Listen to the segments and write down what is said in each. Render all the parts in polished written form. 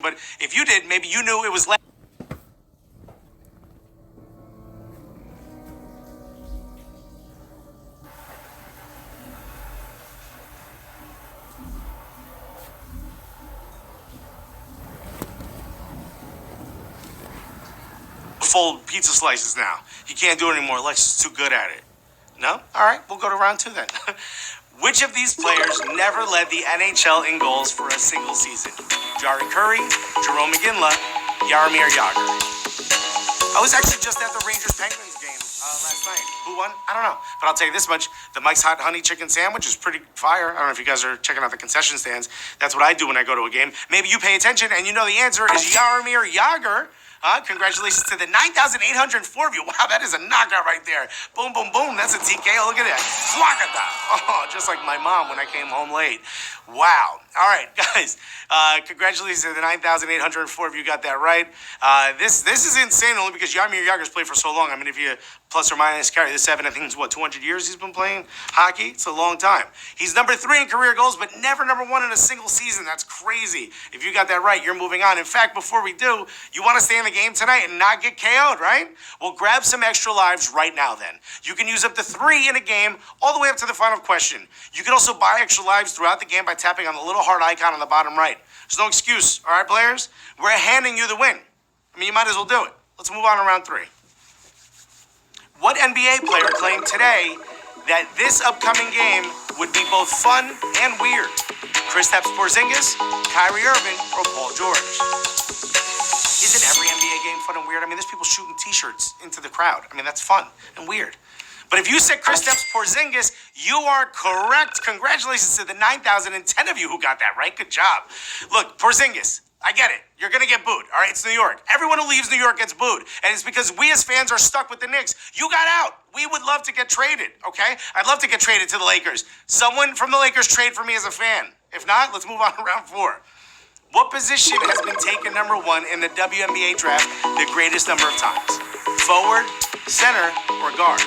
But if you did, maybe you knew it was fold pizza slices now. He can't do it anymore. Alexis is too good at it. No? All right, we'll go to round 2 then. Which of these players never led the NHL in goals for a single season? Jari Kurri, Jerome McGinley, Jaromir Jagr. I was actually just at the Rangers-Penguins game last night. Who won? I don't know. But I'll tell you this much. The Mike's Hot Honey Chicken Sandwich is pretty fire. I don't know if you guys are checking out the concession stands. That's what I do when I go to a game. Maybe you pay attention and you know the answer is Jaromir Jagr. Congratulations to the 9,804 of you. Wow, that is a knockout right there. Boom, boom, boom. That's a TKO. Look at that. Swagata. Oh, just like my mom when I came home late. Wow. All right, guys. Congratulations to the 9,804 of you got that right. This is insane only because Jaromir Jagr's played for so long. I mean, if you plus or minus carry the 7, I think it's 200 years he's been playing hockey? It's a long time. He's number 3 in career goals, but never number 1 in a single season. That's crazy. If you got that right, you're moving on. In fact, before we do, you want to stay in the game tonight and not get KO'd, right? Well, grab some extra lives right now then. You can use up to 3 in a game all the way up to the final question. You can also buy extra lives throughout the game by tapping on the little heart icon on the bottom right. There's no excuse, all right, players? We're handing you the win. I mean, you might as well do it. Let's move on to round 3. What NBA player claimed today that this upcoming game would be both fun and weird? Kristaps Porzingis, Kyrie Irving, or Paul George? Isn't every NBA game fun and weird? I mean, there's people shooting T-shirts into the crowd. I mean, that's fun and weird. But if you said Kristaps Porzingis, you are correct. Congratulations to the 9,010 of you who got that right. Good job. Look, Porzingis, I get it. You're going to get booed, all right? It's New York. Everyone who leaves New York gets booed. And it's because we as fans are stuck with the Knicks. You got out. We would love to get traded, okay? I'd love to get traded to the Lakers. Someone from the Lakers trade for me as a fan. If not, let's move on to round 4. What position has been taken number 1 in the WNBA draft the greatest number of times? Forward, center, or guard?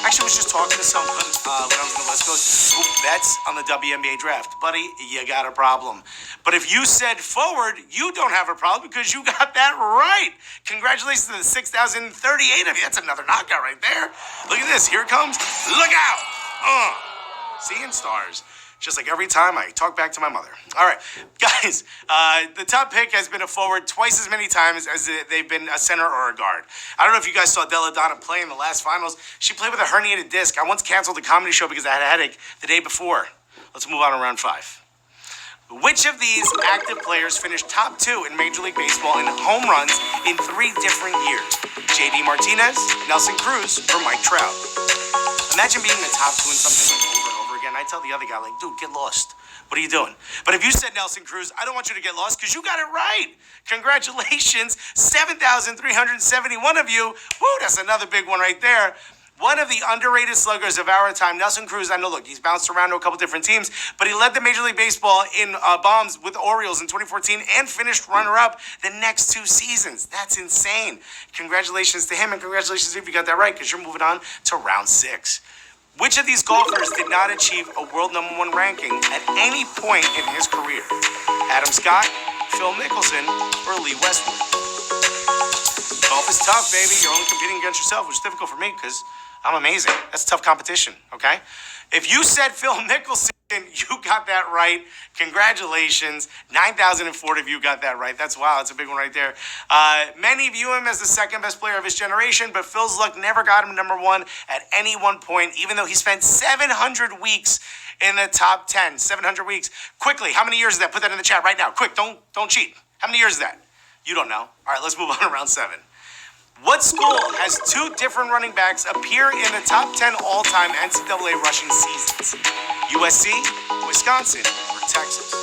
Actually, I was just talking to someone when I was on the West Coast who bets on the WNBA draft. Buddy, you got a problem. But if you said forward, you don't have a problem because you got that right. Congratulations to the 6,038 of you. That's another knockout right there. Look at this. Here it comes. Look out. Seeing stars. Just like every time I talk back to my mother. All right, guys, the top pick has been a forward twice as many times as they've been a center or a guard. I don't know if you guys saw Della Donna play in the last finals. She played with a herniated disc. I once canceled the comedy show because I had a headache the day before. Let's move on to round 5. Which of these active players finished top 2 in Major League Baseball in home runs in 3 different years? J.D. Martinez, Nelson Cruz, or Mike Trout? Imagine being the top 2 in something like over and over again. I tell the other guy, like, dude, get lost. What are you doing? But if you said Nelson Cruz, I don't want you to get lost because you got it right. Congratulations, 7,371 of you. Woo, that's another big one right there. One of the underrated sluggers of our time, Nelson Cruz. I know, look, he's bounced around to a couple different teams, but he led the Major League Baseball in bombs with the Orioles in 2014 and finished runner-up the next 2 seasons. That's insane. Congratulations to him, and congratulations if you got that right, because you're moving on to round 6. Which of these golfers did not achieve a world number 1 ranking at any point in his career? Adam Scott, Phil Mickelson, or Lee Westwood? Golf is tough, baby. You're only competing against yourself, which is difficult for me because I'm amazing. That's tough competition, okay? If you said Phil Mickelson, you got that right. Congratulations. 9,004 of you got that right. That's wow. That's a big one right there. Many view him as the second best player of his generation, but Phil's luck never got him number 1 at any one point, even though he spent 700 weeks in the top 10. 700 weeks. Quickly, how many years is that? Put that in the chat right now. Quick, don't cheat. How many years is that? You don't know. All right, let's move on to round 7. What school has 2 different running backs appear in the top 10 all-time NCAA rushing seasons? USC, Wisconsin, or Texas?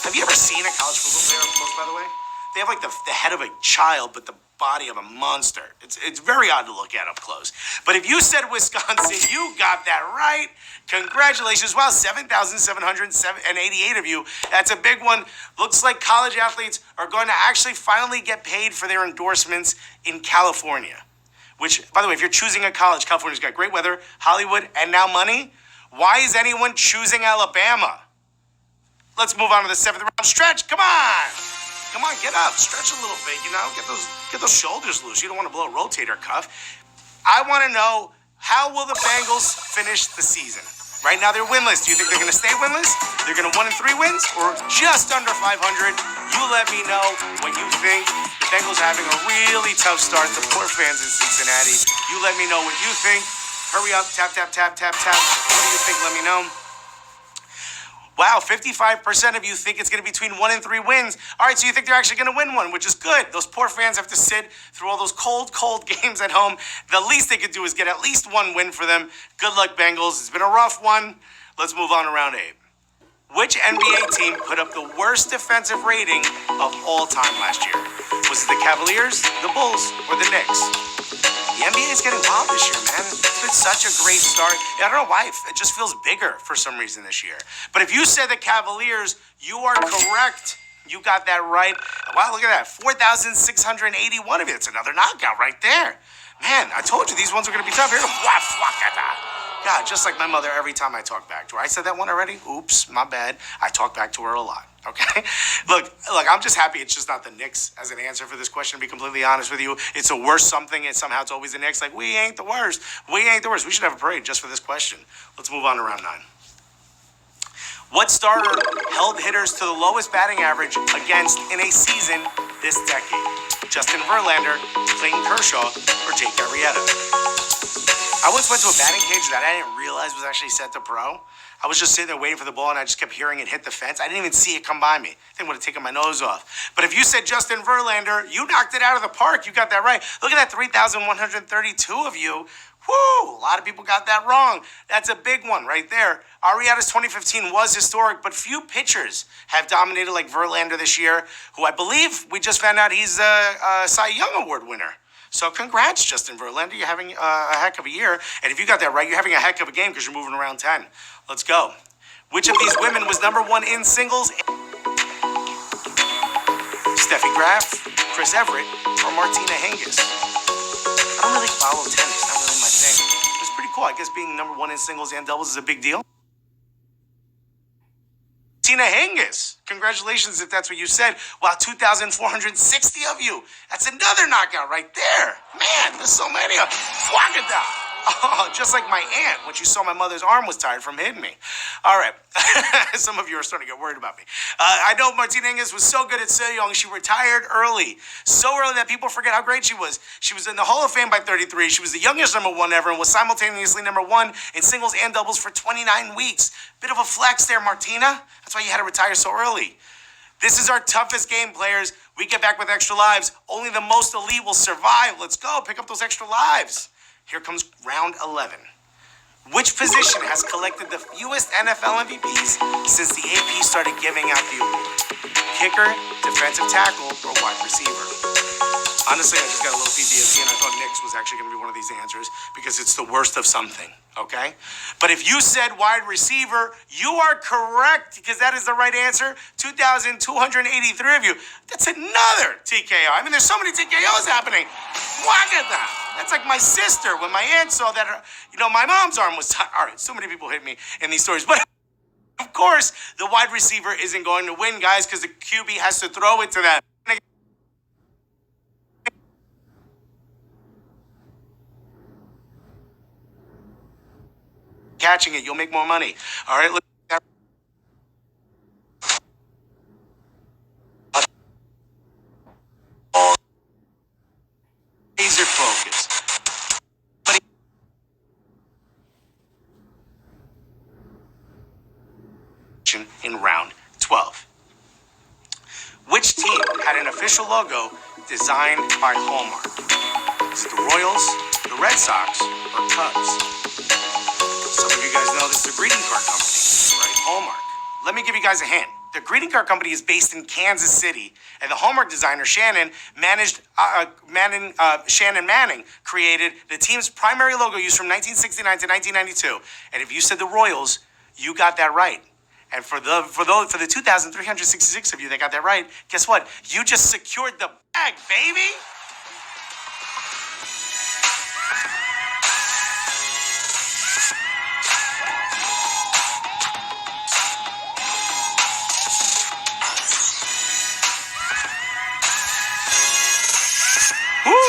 Have you ever seen a college football player up close, by the way? They have like the head of a child, but the body of a monster. It's very odd to look at up close. But if you said Wisconsin, you got that right. Congratulations. Wow, 7,788 of you. That's a big one. Looks like college athletes are going to actually finally get paid for their endorsements in California. Which, by the way, if you're choosing a college, California's got great weather, Hollywood, and now money. Why is anyone choosing Alabama? Let's move on to the 7th round stretch. Come on. on, get up, stretch a little bit, get those shoulders loose. You don't want to blow a rotator cuff. I want to know, how will the Bengals finish the season? Right now they're winless. Do you think they're going to stay winless? They're going to 1-3 wins or just under 500? You let me know what you think. The Bengals are having a really tough start. The poor fans in Cincinnati. You let me know what you think. Hurry up, tap, tap, tap, tap, tap. What do you think? Let me know. Wow, 55% of you think it's going to be between 1 and 3 wins. All right, so you think they're actually going to win one, which is good. Those poor fans have to sit through all those cold games at home. The least they could do is get at least 1 win for them. Good luck, Bengals. It's been a rough one. Let's move on to round 8. Which NBA team put up the worst defensive rating of all time last year? Was it the Cavaliers, the Bulls, or the Knicks? The NBA is getting wild this year, man. It's been such a great start. I don't know why. It just feels bigger for some reason this year. But if you said the Cavaliers, you are correct. You got that right. Wow, look at that. 4,681 of you. It's another knockout right there. Man, I told you these ones were going to be tough. Here, God, just like my mother every time I talk back to her. I said that one already? Oops, my bad. I talk back to her a lot, okay? Look, I'm just happy it's just not the Knicks as an answer for this question, to be completely honest with you. It's the worst something, and somehow it's always the Knicks. Like, we ain't the worst. We ain't the worst. We should have a parade just for this question. Let's move on to round 9. What starter held hitters to the lowest batting average against in a season this decade? Justin Verlander, Clayton Kershaw, or Jake Arrieta? I once went to a batting cage that I didn't realize was actually set to pro. I was just sitting there waiting for the ball, and I just kept hearing it hit the fence. I didn't even see it come by me. I think I would have taken my nose off. But if you said Justin Verlander, you knocked it out of the park. You got that right. Look at that, 3,132 of you. Woo! A lot of people got that wrong. That's a big one right there. Arrieta's 2015 was historic, but few pitchers have dominated like Verlander this year, who I believe we just found out he's a Cy Young Award winner. So congrats, Justin Verlander. You're having a heck of a year. And if you got that right, you're having a heck of a game because you're moving around 10. Let's go. Which of these women was number 1 in singles? Steffi Graf, Chris Everett, or Martina Hingis? I don't really follow tennis. Not really my thing. It's pretty cool. I guess being number 1 in singles and doubles is a big deal. Martina Hingis. Congratulations if that's what you said. Wow, 2,460 of you. That's another knockout right there. Man, there's so many of them. Wakada. Oh, just like my aunt when she saw my mother's arm was tired from hitting me. All right. Some of you are starting to get worried about me. I know Martina Hingis was so good at so young. She retired early. So early that people forget how great she was. She was in the Hall of Fame by 33. She was the youngest number 1 ever and was simultaneously number 1 in singles and doubles for 29 weeks. Bit of a flex there, Martina. That's why you had to retire so early. This is our toughest game, players. We get back with extra lives. Only the most elite will survive. Let's go. Pick up those extra lives. Here comes round 11. Which position has collected the fewest NFL MVPs since the AP started giving out the award? Kicker, defensive tackle, or wide receiver? Honestly, I just got a little PTSD, and I thought Knicks was actually going to be one of these answers because it's the worst of something, okay? But if you said wide receiver, you are correct because that is the right answer. 2,283 of you. That's another TKO. I mean, there's so many TKOs happening. Look at that. That's like my sister when my aunt saw that, my mom's arm was tired. All right, so many people hit me in these stories. But, of course, the wide receiver isn't going to win, guys, because the QB has to throw it to them. Catching it, you'll make more money. All right, look. Laser focus. In round 12. Which team had an official logo designed by Hallmark? Is it the Royals, the Red Sox, or Cubs? Some of you guys know this is a greeting card company, right? Hallmark. Let me give you guys a hint. The greeting card company is based in Kansas City, and the Hallmark designer Shannon Manning created the team's primary logo used from 1969 to 1992. And if you said the Royals, you got that right. And for the 2,366 of you that got that right, guess what? You just secured the bag, baby.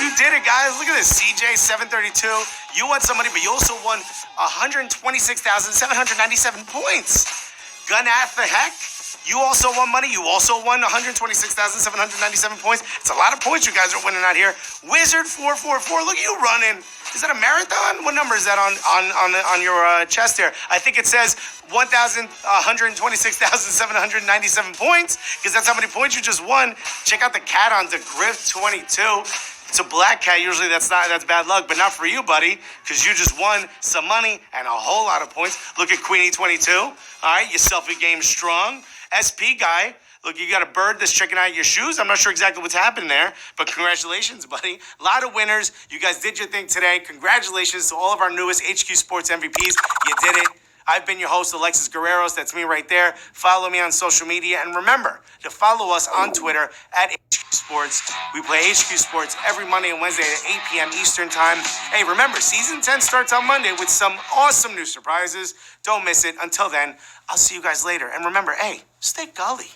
you did it, guys. Look at this. CJ 732. You won some money, but you also won 126,797 points. Gun at the heck. You also won money. You also won 126,797 points. It's a lot of points you guys are winning out here. Wizard 444. Look at you running. Is that a marathon? What number is that on your chest here? I think it says 126,797 points because that's how many points you just won. Check out the cat on the Griff 22. It's a black cat. Usually that's bad luck, but not for you, buddy, because you just won some money and a whole lot of points. Look at Queenie 22. All right, your selfie game strong. SP guy. Look, you got a bird that's checking out your shoes. I'm not sure exactly what's happening there, but congratulations, buddy. A lot of winners. You guys did your thing today. Congratulations to all of our newest HQ Sports MVPs. You did it. I've been your host, Alexis Guerreros. That's me right there. Follow me on social media. And remember to follow us on Twitter at HQ Sports. We play HQ Sports every Monday and Wednesday at 8 p.m. Eastern Time. Hey, remember, Season 10 starts on Monday with some awesome new surprises. Don't miss it. Until then, I'll see you guys later. And remember, hey, stay gully.